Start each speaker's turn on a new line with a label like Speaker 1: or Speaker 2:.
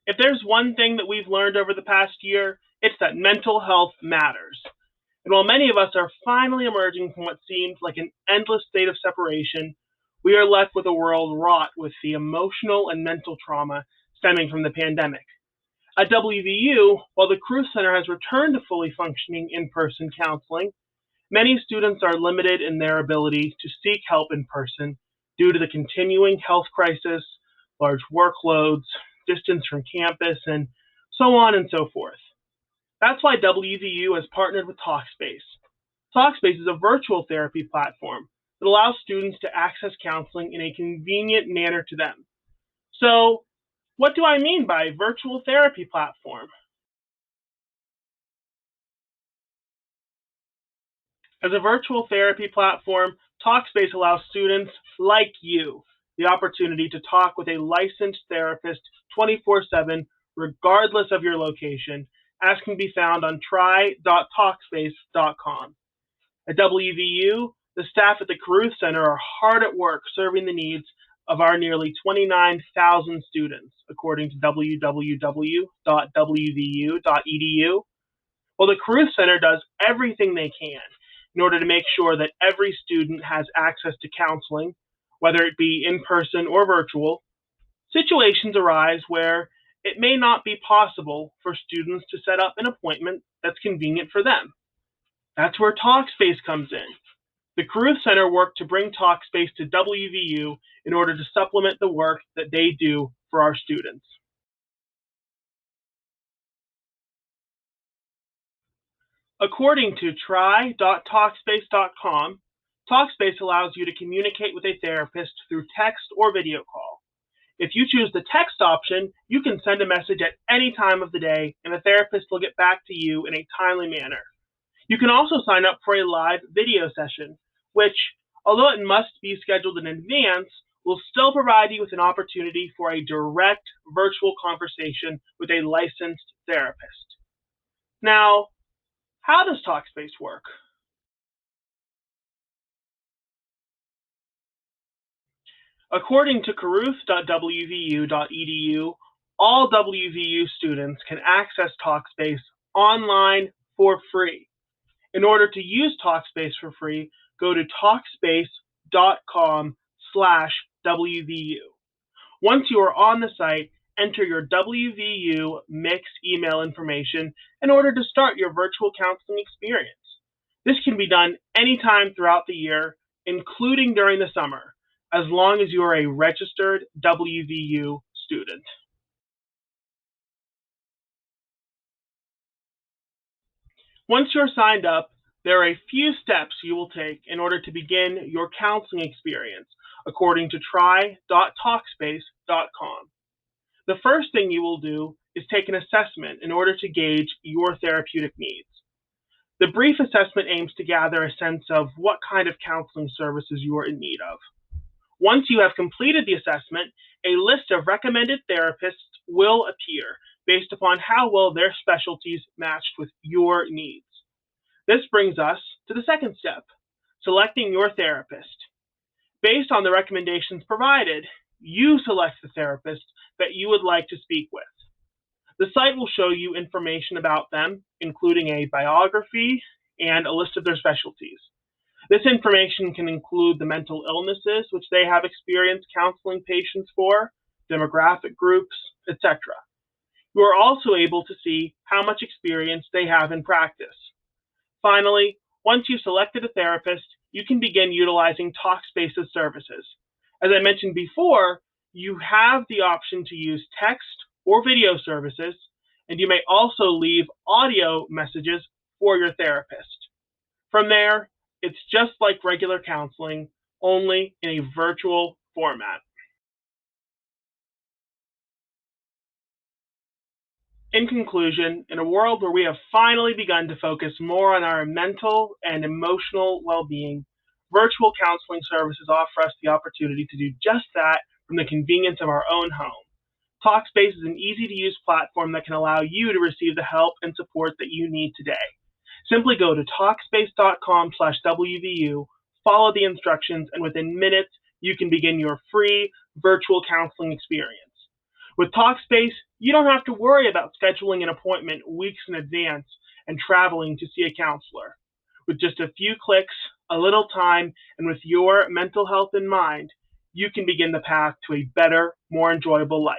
Speaker 1: If there's one thing that we've learned over the past year, it's that mental health matters. And while many of us are finally emerging from what seems like an endless state of separation, we are left with a world wrought with the emotional and mental trauma stemming from the pandemic. At WVU, while the Cruise Center has returned to fully functioning in person counseling, many students are limited in their ability to seek help in person due to the continuing health crisis, large workloads, distance from campus, and so on and so forth. That's why WVU has partnered with Talkspace. Talkspace is a virtual therapy platform that allows students to access counseling in a convenient manner to them. So, what do I mean by virtual therapy platform? As a virtual therapy platform, Talkspace allows students like you the opportunity to talk with a licensed therapist 24/7, regardless of your location, as can be found on try.talkspace.com. At WVU, the staff at the Caruth Center are hard at work serving the needs of our nearly 29,000 students, according to www.wvu.edu. Well, the Caruth Center does everything they can in order to make sure that every student has access to counseling, whether it be in person or virtual. Situations arise where it may not be possible for students to set up an appointment that's convenient for them. That's where Talkspace comes in. The Caruth Center worked to bring Talkspace to WVU in order to supplement the work that they do for our students. According to try.talkspace.com, Talkspace allows you to communicate with a therapist through text or video call. If you choose the text option, you can send a message at any time of the day and the therapist will get back to you in a timely manner. You can also sign up for a live video session, which, although it must be scheduled in advance, will still provide you with an opportunity for a direct virtual conversation with a licensed therapist. Now, how does Talkspace work? According to caruth.wvu.edu, all WVU students can access Talkspace online for free. In order to use Talkspace for free, go to talkspace.com/WVU. Once you are on the site, enter your WVU Mix email information in order to start your virtual counseling experience. This can be done anytime throughout the year, including during the summer, as long as you are a registered WVU student. Once you're signed up, there are a few steps you will take in order to begin your counseling experience, according to try.talkspace.com. The first thing you will do is take an assessment in order to gauge your therapeutic needs. The brief assessment aims to gather a sense of what kind of counseling services you are in need of. Once you have completed the assessment, a list of recommended therapists will appear based upon how well their specialties matched with your needs. This brings us to the second step, selecting your therapist. Based on the recommendations provided, you select the therapist that you would like to speak with. The site will show you information about them, including a biography and a list of their specialties. This information can include the mental illnesses which they have experienced counseling patients for, demographic groups, etc. You are also able to see how much experience they have in practice. Finally, once you've selected a therapist, you can begin utilizing Talkspace's services. As I mentioned before, you have the option to use text or video services, and you may also leave audio messages for your therapist. From there, it's just like regular counseling, only in a virtual format. In conclusion, in a world where we have finally begun to focus more on our mental and emotional well-being, virtual counseling services offer us the opportunity to do just that from the convenience of our own home. Talkspace is an easy-to-use platform that can allow you to receive the help and support that you need today. Simply go to talkspace.com/WVU, follow the instructions, and within minutes, you can begin your free virtual counseling experience. With Talkspace, you don't have to worry about scheduling an appointment weeks in advance and traveling to see a counselor. With just a few clicks, a little time, and with your mental health in mind, you can begin the path to a better, more enjoyable life.